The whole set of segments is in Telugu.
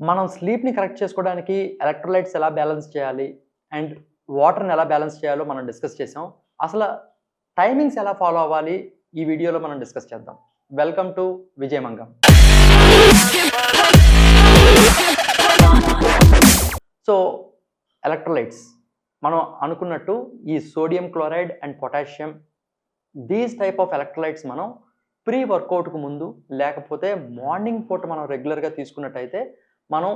మనం స్లీప్‌ని కరెక్ట్ చేసుకోవడానికి ఎలక్ట్రోలైట్స్ ఎలా బ్యాలెన్స్ చేయాలి? అండ్ వాటర్‌ని ఎలా బ్యాలెన్స్ చేయాలో మనం డిస్కస్ చేసాం. అసల టైమింగ్స్ ఎలా ఫాలో అవ్వాలి? ఈ వీడియోలో మనం డిస్కస్ చేద్దాం. వెల్కమ్ టు విజయమంగం. సో, ఎలక్ట్రోలైట్స్ మనం అనుకున్నట్టు ఈ sodium chloride and potassium these type of electrolytes మనం ప్రీ వర్కౌట్‌కు ముందు లేకపోతే మార్నింగ్ పూట మనం రెగ్యులర్‌గా తీసుకున్నట్టయితే మనం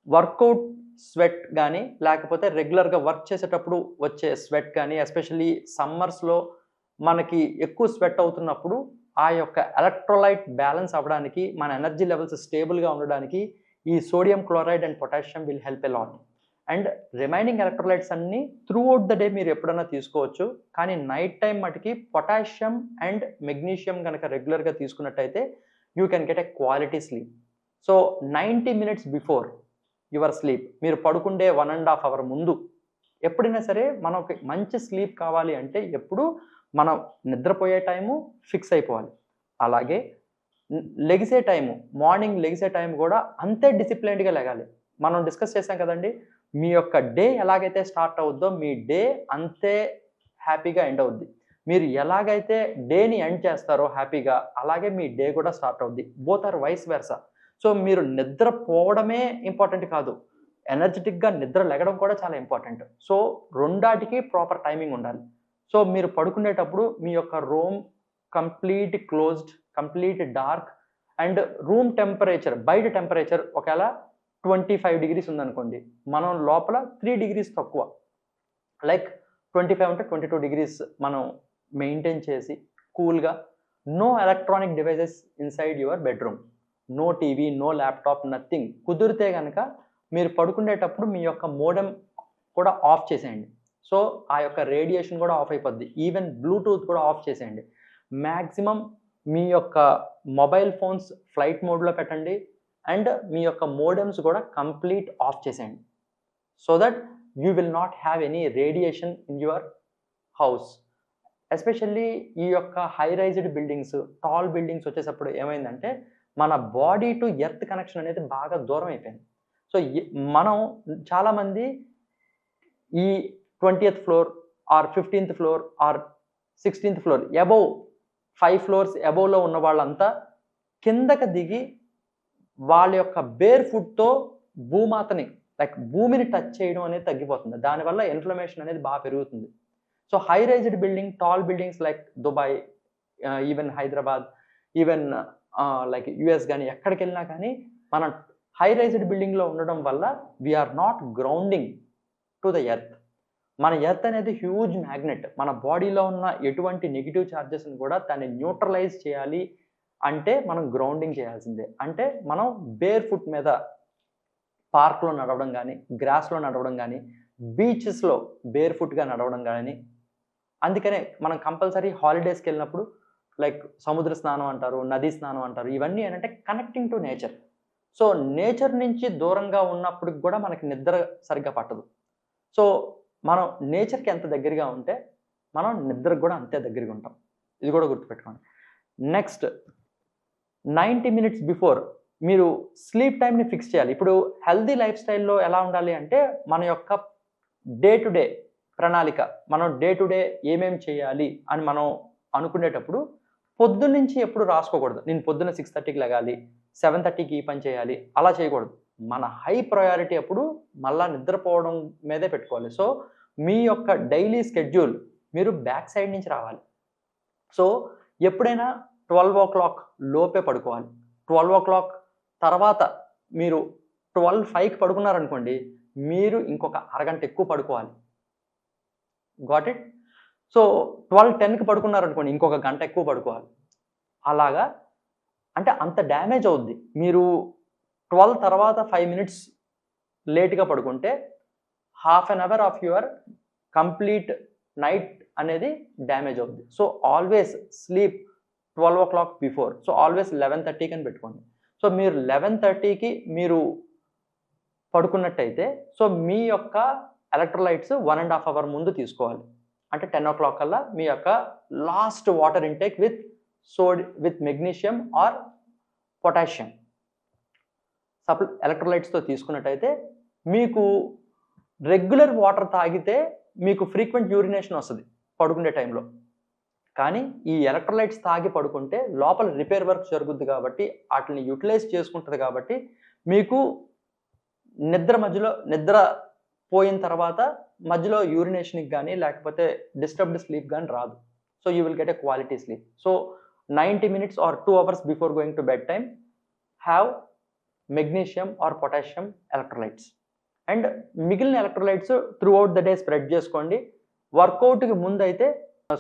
వర్కౌట్ స్వెట్ గానీ, లేకపోతే రెగ్యులర్‌గా వర్క్ చేసేటప్పుడు వచ్చే స్వెట్ గానీ, ఎస్పెషల్లీ సమ్మర్స్‌లో మనకి ఎక్కువ స్వెట్ అవుతున్నప్పుడు, ఆ యొక్క ఎలక్ట్రోలైట్ బ్యాలెన్స్ అవ్వడానికి, మన ఎనర్జీ లెవెల్స్ స్టేబుల్‌గా ఉండడానికి, ఈ sodium chloride and potassium will help a lot. And remaining electrolytes అన్నీ త్రూఅవుట్ ద డే మీరు ఎప్పుడైనా తీసుకోవచ్చు. కానీ నైట్ టైమ్ మటికి పొటాషియం అండ్ మెగ్నీషియం గనక రెగ్యులర్‌గా తీసుకున్నట్టయితే, you can get a quality sleep. So, 90 minutes before your sleep మీరు పడుకుండే 1½ అవర్ ముందు ఎప్పుడైనా సరే మనకి మంచి స్లీప్ కావాలి అంటే ఎప్పుడు మనం నిద్రపోయే టైము ఫిక్స్ అయిపోవాలి. అలాగే లెగిసే టైము, మార్నింగ్ లెగిసే టైం కూడా అంతే డిసిప్లైన్డ్‌గా లెగాలి. మనం డిస్కస్ చేసాం కదండీ! మీ యొక్క డే ఎలాగైతే స్టార్ట్ అవుద్దో మీ డే అంతే హ్యాపీగా ఎండ్ అవుద్ది. మీరు ఎలాగైతే డేని ఎండ్ చేస్తారో హ్యాపీగా అలాగే మీ డే కూడా స్టార్ట్ అవుద్ది. Both or vice versa. So, మీరు నిద్రపోవడమే ఇంపార్టెంట్ కాదు. ఎనర్జిటిక్‌గా నిద్ర లెగడం కూడా చాలా ఇంపార్టెంట్. సో, రెండాటికి ప్రాపర్ టైమింగ్ ఉండాలి. సో, మీరు పడుకునేటప్పుడు మీ యొక్క room complete closed, complete dark and room temperature బయట టెంపరేచర్ ఒకేళ 25 డిగ్రీస్ ఉందనుకోండి. మనం లోపల 3 డిగ్రీస్ తక్కువ. లైక్ 25 ఉంటే 22 డిగ్రీస్ మనం మెయింటైన్ చేసి కూల్‌గా no electronic devices inside your bedroom. No TV, no laptop, nothing. కుదిరితే గనక మీరు పడుకునేటప్పుడు మీ యొక్క మోడెమ్ కూడా ఆఫ్ చేసేయండి. సో, ఆ యొక్క రేడియేషన్ కూడా ఆఫ్ అయిపోద్ది. ఈవెన్ బ్లూటూత్ కూడా ఆఫ్ చేసేయండి. మాక్సిమం మీ యొక్క మొబైల్ ఫోన్స్ ఫ్లైట్ మోడ్‌లో పెట్టండి. అండ్ మీ యొక్క మోడెమ్స్ కూడా కంప్లీట్ ఆఫ్ చేసేయండి. So that you will not have any radiation in your house. Especially ఈ యొక్క high raised buildings, tall buildings వచ్చేటప్పుడు ఏమైందంటే, మన బాడీ టు ఎర్త్ కనెక్షన్ అనేది బాగా దూరం అయిపోయింది. సో, మనం చాలామంది ఈ 20థ్ ఫ్లోర్ ఆర్ 15థ్ ఫ్లోర్ ఆర్ 16థ్ ఫ్లోర్ అబోవ్ 5 ఫ్లోర్స్ అబోవ్‌లో ఉన్న వాళ్ళంతా కిందకి దిగి వాళ్ళ యొక్క బేర్ ఫుట్‌తో భూమాతని లైక్ భూమిని టచ్ చేయడం అనేది తగ్గిపోతుంది. దానివల్ల ఇన్‌ఫ్లమేషన్ అనేది పెరుగుతుంది. So, high raised building, tall buildings like Dubai, even Hyderabad, even like US గాని ఎక్కడికెళ్ళినా కానీ మనం హై రైజ్డ్ బిల్డింగ్‌లో ఉండడం వల్ల we are not grounding to the earth. మన ఎర్త్ అనేది హ్యూజ్ మ్యాగ్నెట్. మన బాడీలో ఉన్న ఎటువంటి నెగెటివ్ చార్జెస్‌ని కూడా దాన్ని న్యూట్రలైజ్ చేయాలి అంటే మనం గ్రౌండింగ్ చేయాల్సిందే. అంటే మనం బేర్ ఫుట్ మీద పార్క్‌లో నడవడం గానీ, గ్రాస్‌లో నడవడం గానీ, బీచెస్‌లో బేర్ ఫుట్‌గా నడవడం గానీ, అందుకనే మనం కంపల్సరీ హాలిడేస్‌కెళ్ళినప్పుడు లైక్ సముద్ర స్నానం అంటారు, నదీ స్నానం అంటారు. ఇవన్నీ ఏంటంటే connecting to nature. So, nature నుంచి దూరంగా ఉన్నప్పటికి కూడా మనకి నిద్ర సరిగ్గా పట్టదు. సో, మనం నేచర్‌కి ఎంత దగ్గరగా ఉంటే, మనం నిద్రకు కూడా అంతే దగ్గరగా ఉంటాం. ఇది కూడా గుర్తుపెట్టుకోండి. నెక్స్ట్ 90 మినిట్స్ బిఫోర్ మీరు స్లీప్ టైమ్‌ని ఫిక్స్ చేయాలి. ఇప్పుడు హెల్తీ లైఫ్ స్టైల్‌లో ఎలా ఉండాలి అంటే, మన యొక్క డే టు డే ప్రణాళిక. మనం డే టు డే ఏమేమి చేయాలి అని మనం అనుకునేటప్పుడు పొద్దున్నుంచి ఎప్పుడు రాసుకోకూడదు. నేను పొద్దున్న 6:30కి లెగాలి, 7:30కి ఈ పని చేయాలి అలా చేయకూడదు. మన హై ప్రయారిటీ అప్పుడు మళ్ళా నిద్రపోవడం మీదే పెట్టుకోవాలి. సో, మీ యొక్క డైలీ స్కెడ్యూల్ మీరు బ్యాక్ సైడ్ నుంచి రావాలి. సో, ఎప్పుడైనా 12:00 లోపే పడుకోవాలి. 12:00 తర్వాత మీరు 12:05కి పడుకున్నారనుకోండి, మీరు ఇంకొక అరగంట ఎక్కువ పడుకోవాలి. Got it? సో, 12:10కి పడుకున్నారనుకోండి, ఇంకొక గంట ఎక్కువ పడుకోవాలి. అలాగా అంటే అంత డ్యామేజ్ అవుద్ది. మీరు 12 తర్వాత 5 మినిట్స్ లేట్‌గా పడుకుంటే, half an hour of your complete night అనేది డ్యామేజ్ అవుద్ది. So, always sleep 12:00 before. So, always 11:30కి అని పెట్టుకోండి. సో, మీరు 11:30కి మీరు పడుకున్నట్టయితే, సో, మీ యొక్క ఎలక్ట్రోలైట్స్ 1½ అవర్ ముందు తీసుకోవాలి. అంటే 10:00 కల్లా మీ యొక్క last water intake with magnesium or potassium. ఎలక్ట్రోలైట్స్తో తీసుకున్నట్టయితే మీకు రెగ్యులర్ వాటర్ తాగితే మీకు ఫ్రీక్వెంట్ యూరినేషన్ వస్తుంది పడుకునే టైంలో. కానీ ఈ ఎలక్ట్రోలైట్స్ తాగి పడుకుంటే లోపల రిపేర్ వర్క్ జరుగుద్ది కాబట్టి వాటిని యూటిలైజ్ చేసుకుంటుంది కాబట్టి మీకు నిద్ర పోయిన తర్వాత మధ్యలో యూరినేషన్కి కానీ లేకపోతే డిస్టర్బ్డ్ స్లీప్ కానీ రాదు. So you will get a quality sleep. So 90 minutes or 2 hours before going to bed time have magnesium or potassium electrolytes. And మిగిలిన electrolytes throughout the day spread చేసుకోండి. వర్కౌట్కి ముందు అయితే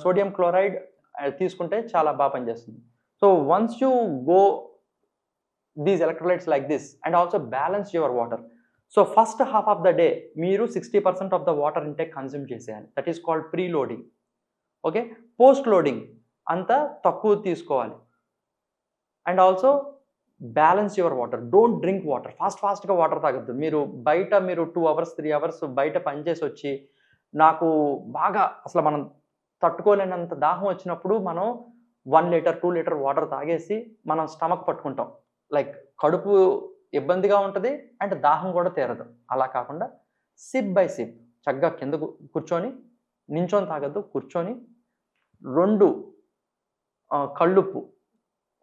సోడియం క్లోరైడ్ తీసుకుంటే చాలా బాగా పనిచేస్తుంది. So once you go these electrolytes like this and also balance your water. So first half of the day మీరు 60% of the water intake consume చేసేయాలి. That is called pre loading. Okay, post loading అంతా తక్కువ తీసుకోవాలి. And also balance your water. Don't drink water ఫాస్ట్గా వాటర్ తాగద్దు. మీరు 2 hours 3 hours బయట పనిచేసి వచ్చి నాకు బాగా అసలు మనం తట్టుకోలేనంత దాహం వచ్చినప్పుడు మనం 1 liter 2 liter వాటర్ తాగేసి మనం స్టమక్ పట్టుకుంటాం. లైక్ కడుపు ఇబ్బందిగా ఉంటుంది అండ్ దాహం కూడా తీరదు. అలా కాకుండా సిప్ బై సిప్ చక్కగా కింద కూర్చొని, నించొని తాగద్దు, కూర్చొని 2 కళ్ళుప్పు,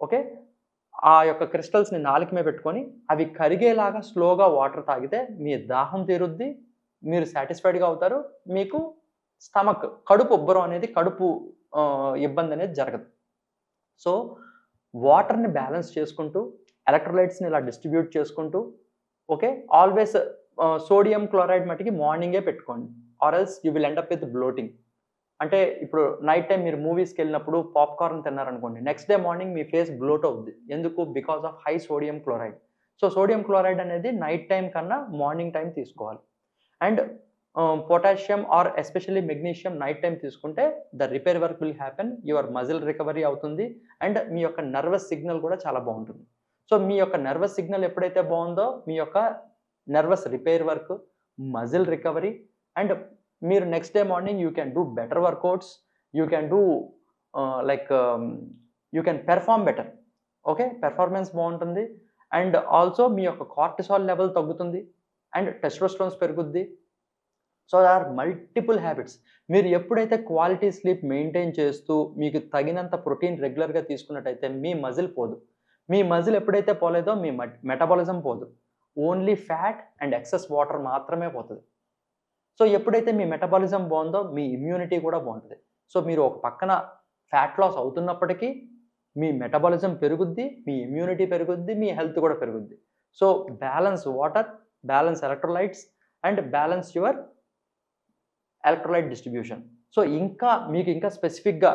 ఓకే, ఆ యొక్క క్రిస్టల్స్ని నాలుక మీద పెట్టుకొని అవి కరిగేలాగా స్లోగా వాటర్ తాగితే మీ దాహం తీరుద్ది, మీరు సాటిస్ఫైడ్గా అవుతారు, మీకు కడుపు ఉబ్బరం అనేది ఇబ్బంది అనేది జరగదు. సో వాటర్ని బ్యాలెన్స్ చేసుకుంటూ ఎలక్ట్రోలైట్స్ని ఇలా డిస్ట్రిబ్యూట్ చేసుకుంటూ, ఓకే, ఆల్వేస్ సోడియం క్లోరైడ్ మటుకి మార్నింగే పెట్టుకోండి or else you will end up with bloating. అంటే ఇప్పుడు నైట్ టైం మీరు మూవీస్కి వెళ్ళినప్పుడు పాప్కార్న్ తిన్నారనుకోండి, నెక్స్ట్ డే మార్నింగ్ మీ ఫేస్ బ్లోట్ అవుద్ది. ఎందుకు? Because of high sodium chloride. So sodium chloride అనేది నైట్ టైం కన్నా మార్నింగ్ టైం తీసుకోవాలి. And potassium or especially magnesium night time తీసుకుంటే the repair work will happen, your muscle recovery అవుతుంది అండ్ మీ యొక్క నర్వస్ సిగ్నల్ కూడా చాలా బాగుంటుంది. సో మీ యొక్క నర్వస్ సిగ్నల్ ఎప్పుడైతే బాగుందో మీ యొక్క nervous repair work, muscle recovery and మీరు next day morning you can do better workouts, you can do you can perform better. Okay, performance బాగుంటుంది అండ్ ఆల్సో మీ యొక్క కార్టిసాల్ లెవెల్ తగ్గుతుంది అండ్ టెస్టోస్టెరోన్స్ పెరుగుద్ది. So they are multiple habits. మీరు ఎప్పుడైతే క్వాలిటీ స్లీప్ మెయింటైన్ చేస్తూ మీకు తగినంత ప్రోటీన్ రెగ్యులర్గా తీసుకున్నట్టయితే మీ మజిల్ పోదు. మీ మజిల్ ఎప్పుడైతే పోలేదో మీ మెటబాలిజం పోదు. Only fat and excess water మాత్రమే పోతుంది. సో ఎప్పుడైతే మీ మెటబాలిజం బాగుందో మీ ఇమ్యూనిటీ కూడా బాగుంటుంది. సో మీరు ఒక పక్కన ఫ్యాట్ లాస్ అవుతున్నప్పటికీ మీ మెటబాలిజం పెరుగుద్ది, మీ ఇమ్యూనిటీ పెరుగుద్ది, మీ హెల్త్ కూడా పెరుగుద్ది. So balance water, balance electrolytes and balance your electrolyte distribution. So మీకు ఇంకా స్పెసిఫిక్గా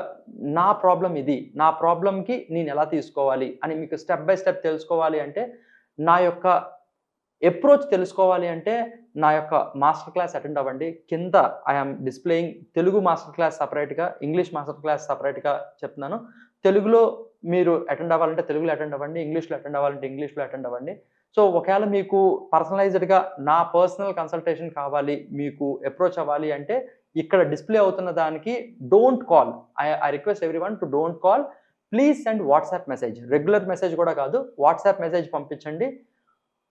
నా ప్రాబ్లం ఇది, నా ప్రాబ్లంకి నేను ఎలా తీసుకోవాలి అని మీకు స్టెప్ బై స్టెప్ తెలుసుకోవాలి అంటే, నా యొక్క అప్రోచ్ తెలుసుకోవాలి అంటే నా యొక్క మాస్టర్ క్లాస్ అటెండ్ అవ్వండి. కింద I'm displaying Telugu master class సపరేట్గా, ఇంగ్లీష్ మాస్టర్ క్లాస్ సపరేట్గా చెప్తున్నాను. తెలుగులో మీరు అటెండ్ అవ్వాలంటే తెలుగులో అటెండ్ అవ్వండి, ఇంగ్లీష్లో అటెండ్ అవ్వాలంటే ఇంగ్లీష్లో అటెండ్ అవ్వండి. సో ఒకవేళ మీకు పర్సనలైజ్డ్గా నా పర్సనల్ కన్సల్టేషన్ కావాలి, మీకు అప్రోచ్ అవ్వాలి అంటే ఇక్కడ డిస్ప్లే అవుతున్న దానికి don't call. I request everyone to don't call, please send WhatsApp message. Regular message కూడా కాదు, వాట్సాప్ మెసేజ్ పంపించండి.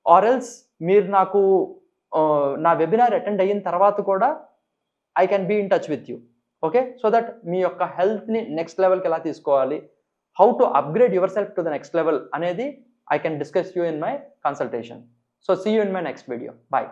ఆర్ ఎల్స్ మీరు నాకు నా వెబినార్ అటెండ్ అయిన తర్వాత కూడా I can be in touch with you. Okay, so that మీ యొక్క హెల్త్ని నెక్స్ట్ లెవెల్కి ఎలా తీసుకోవాలి, how to upgrade yourself to the next level అనేది I can discuss you in my consultation. So see you in my next video. Bye.